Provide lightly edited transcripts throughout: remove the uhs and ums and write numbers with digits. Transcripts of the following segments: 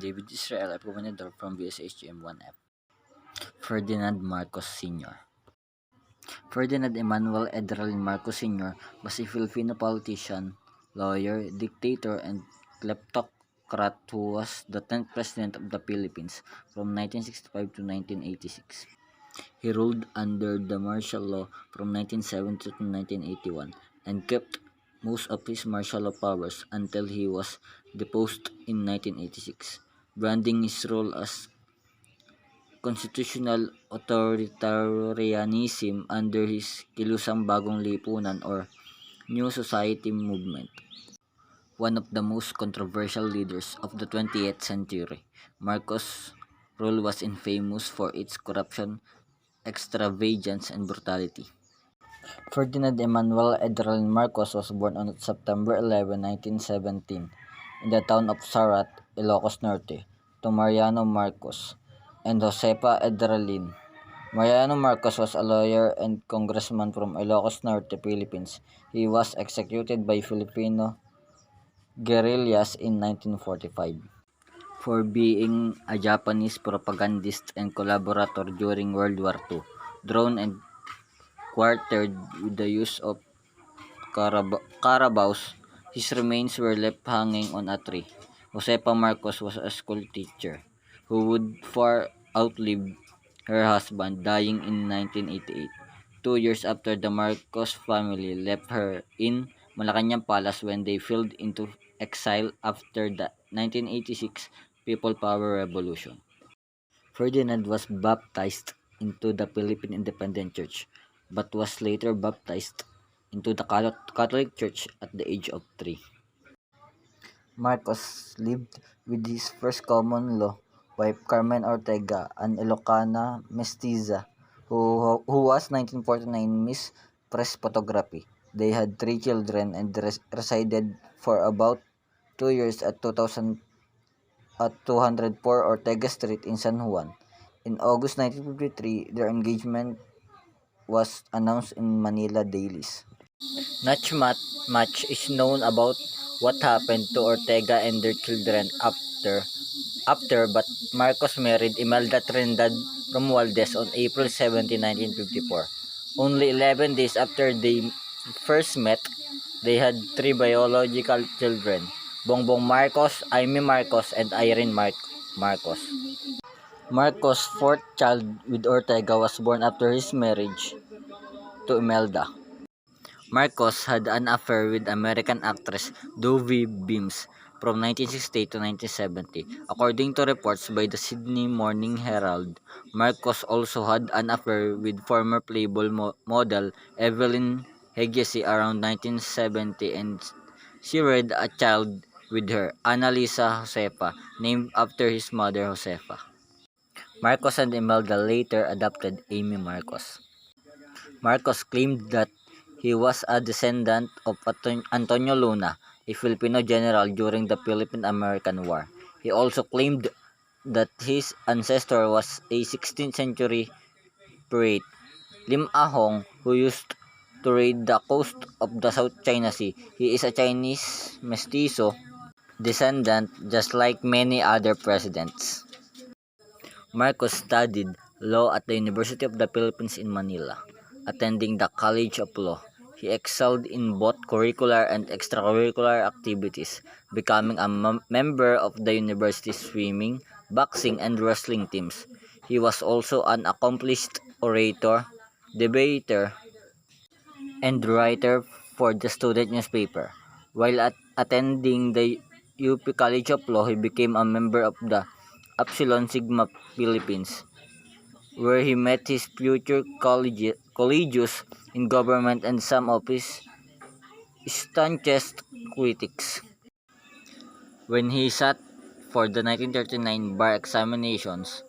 David Israel, a prominent from VSHM1F. Ferdinand Marcos Sr. Ferdinand Emmanuel Edralin Marcos Sr. was a Filipino politician, lawyer, dictator, and kleptocrat who was the 10th President of the Philippines from 1965 to 1986. He ruled under the martial law from 1970 to 1981 and kept most of his martial law powers until he was deposed in 1986, branding his rule as constitutional authoritarianism under his kilusang bagong lipunan or New Society movement. One of the most controversial leaders of the 20th century, Marcos' rule was infamous for its corruption, extravagance, and brutality. Ferdinand Emmanuel Edralin Marcos was born on September 11, 1917, in the town of Sarat, Ilocos Norte, to Mariano Marcos and Josefa Edralin. Mariano Marcos was a lawyer and congressman from Ilocos Norte, Philippines. He was executed by Filipino guerrillas in 1945 for being a Japanese propagandist and collaborator during World War II, drawn and quartered with the use of carabaos. His remains were left hanging on a tree. Josefa Marcos was a school teacher who would far outlive her husband, dying in 1988, 2 years after the Marcos family left her in Malacanang Palace when they fled into exile after the 1986 People Power Revolution. Ferdinand was baptized into the Philippine Independent Church, but was later baptized into the Catholic Church at the age of 3. Marcos lived with his first common-law wife Carmen Ortega, an Ilocana mestiza who was 1949 Miss Press Photography. They had 3 children and resided for about 2 years at 204 Ortega Street in San Juan. In August 1953, their engagement was announced in Manila dailies. Not much is known about what happened to Ortega and their children after, but Marcos married Imelda Trinidad Romualdez on April 17, 1954. Only 11 days after they first met, they had 3 biological children, Bongbong Marcos, Aimee Marcos, and Irene Marcos. Marcos' fourth child with Ortega was born after his marriage to Imelda. Marcos had an affair with American actress Dovie Beams from 1968 to 1970. According to reports by the Sydney Morning Herald, Marcos also had an affair with former Playboy model Evelyn Hegesy around 1970, and she reared a child with her, Annalisa Josefa, named after his mother Josefa. Marcos and Imelda later adopted Aimee Marcos. Marcos claimed that he was a descendant of Antonio Luna, a Filipino general during the Philippine-American War. He also claimed that his ancestor was a 16th century pirate, Lim Ahong, who used to raid the coast of the South China Sea. He is a Chinese mestizo descendant, just like many other presidents. Marcos studied law at the University of the Philippines in Manila. Attending the College of Law, he excelled in both curricular and extracurricular activities, becoming a member of the university's swimming, boxing, and wrestling teams. He was also an accomplished orator, debater, and writer for the student newspaper. While attending the UP College of Law, he became a member of the Upsilon Sigma Philippines, where he met his future colleagues in government and some of his staunchest critics. When he sat for the 1939 bar examinations,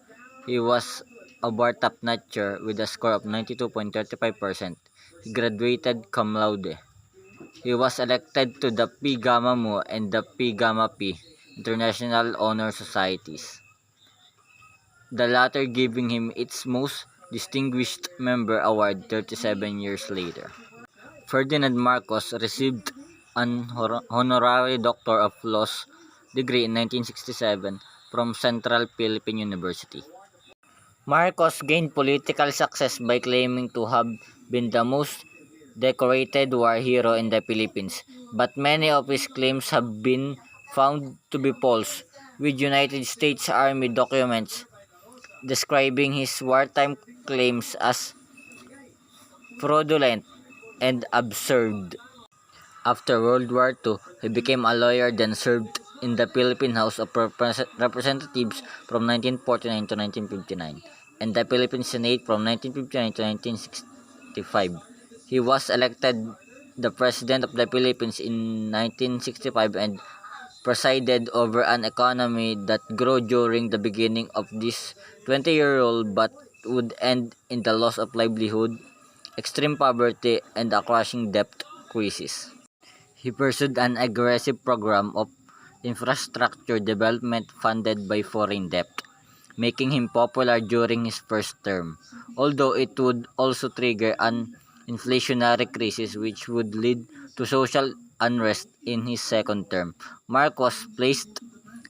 he was a bar top-notcher with a score of 92.35%. He graduated cum laude. He was elected to the Pi Gamma Mu and the Pi Gamma Pi International Honor Societies, the latter giving him its most distinguished member award 37 years later. Ferdinand Marcos received an honorary Doctor of Laws degree in 1967 from Central Philippine University. Marcos gained political success by claiming to have been the most decorated war hero in the Philippines, but many of his claims have been found to be false, with United States Army documents describing his wartime claims as fraudulent and absurd. After World War II, he became a lawyer, then served in the Philippine House of Representatives from 1949 to 1959 and the Philippine Senate from 1959 to 1965. He was elected the President of the Philippines in 1965 and presided over an economy that grew during the beginning of this 20-year-old but would end in the loss of livelihood, extreme poverty, and a crushing debt crisis. He pursued an aggressive program of infrastructure development funded by foreign debt, making him popular during his first term, although it would also trigger an inflationary crisis which would lead to social unrest in his second term. Marcos placed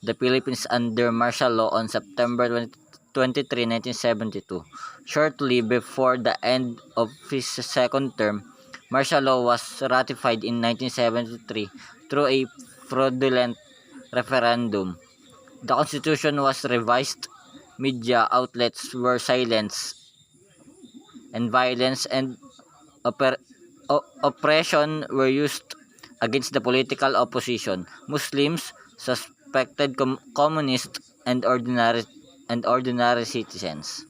the Philippines under martial law on September 23, 1972. Shortly before the end of his second term, martial law was ratified in 1973 through a fraudulent referendum. The Constitution was revised, media outlets were silenced, and violence and oppression were used against the political opposition, Muslims, suspected communists, and ordinary citizens.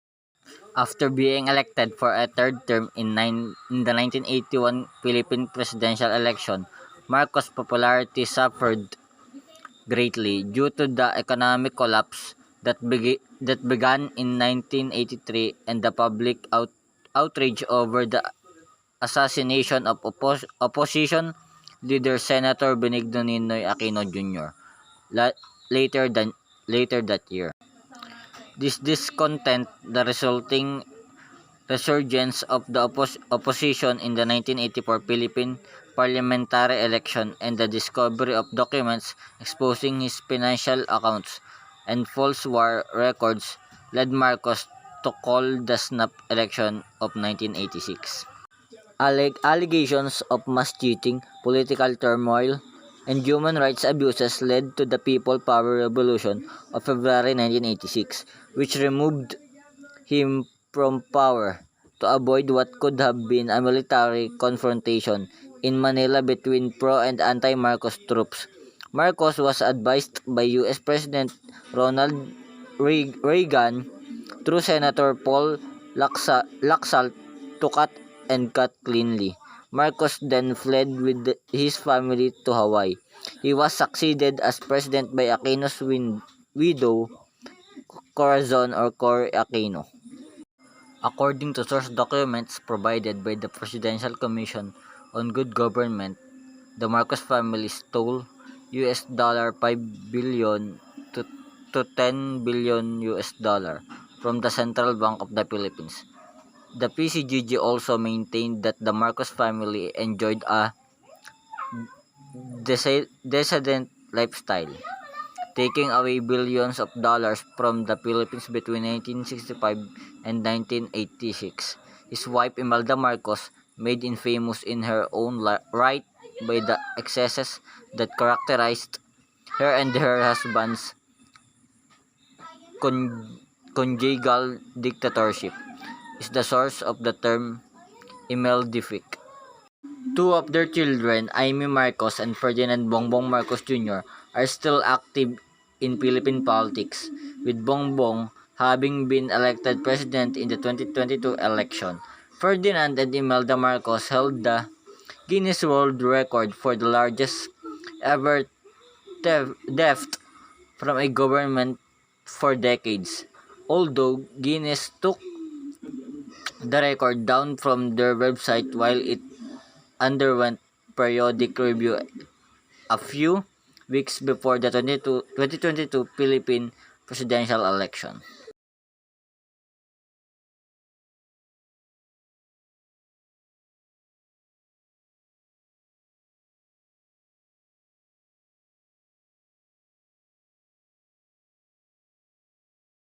After being elected for a third term in the 1981 Philippine presidential election, Marcos' popularity suffered greatly due to the economic collapse that began in 1983 and the public outrage over the assassination of opposition leader Senator Benigno Ninoy Aquino Jr. la- later that year. This discontent, the resulting resurgence of the opposition in the 1984 Philippine parliamentary election, and the discovery of documents exposing his financial accounts and false war records led Marcos to call the snap election of 1986. Allegations of mass cheating, political turmoil, and human rights abuses led to the People Power Revolution of February 1986, which removed him from power to avoid what could have been a military confrontation in Manila between pro and anti-Marcos troops. Marcos was advised by U.S. President Ronald Reagan through Senator Paul Laxalt to cut cleanly. Marcos then fled with his family to Hawaii. He was succeeded as president by Aquino's widow, Corazon or Cory Aquino. According to source documents provided by the Presidential Commission on Good Government, the Marcos family stole $5 billion to $10 billion from the Central Bank of the Philippines. The PCGG also maintained that the Marcos family enjoyed a decadent lifestyle, taking away billions of dollars from the Philippines between 1965 and 1986. His wife Imelda Marcos, made infamous in her own right by the excesses that characterized her and her husband's conjugal dictatorship, is the source of the term Imeldific. Two of their children, Amy Marcos and Ferdinand Bongbong Marcos Jr., are still active in Philippine politics, with Bongbong having been elected president in the 2022 election. Ferdinand and Imelda Marcos held the Guinness World Record for the largest ever theft from a government for decades, although Guinness took the record down from their website while it underwent periodic review a few weeks before the 2022 Philippine presidential election.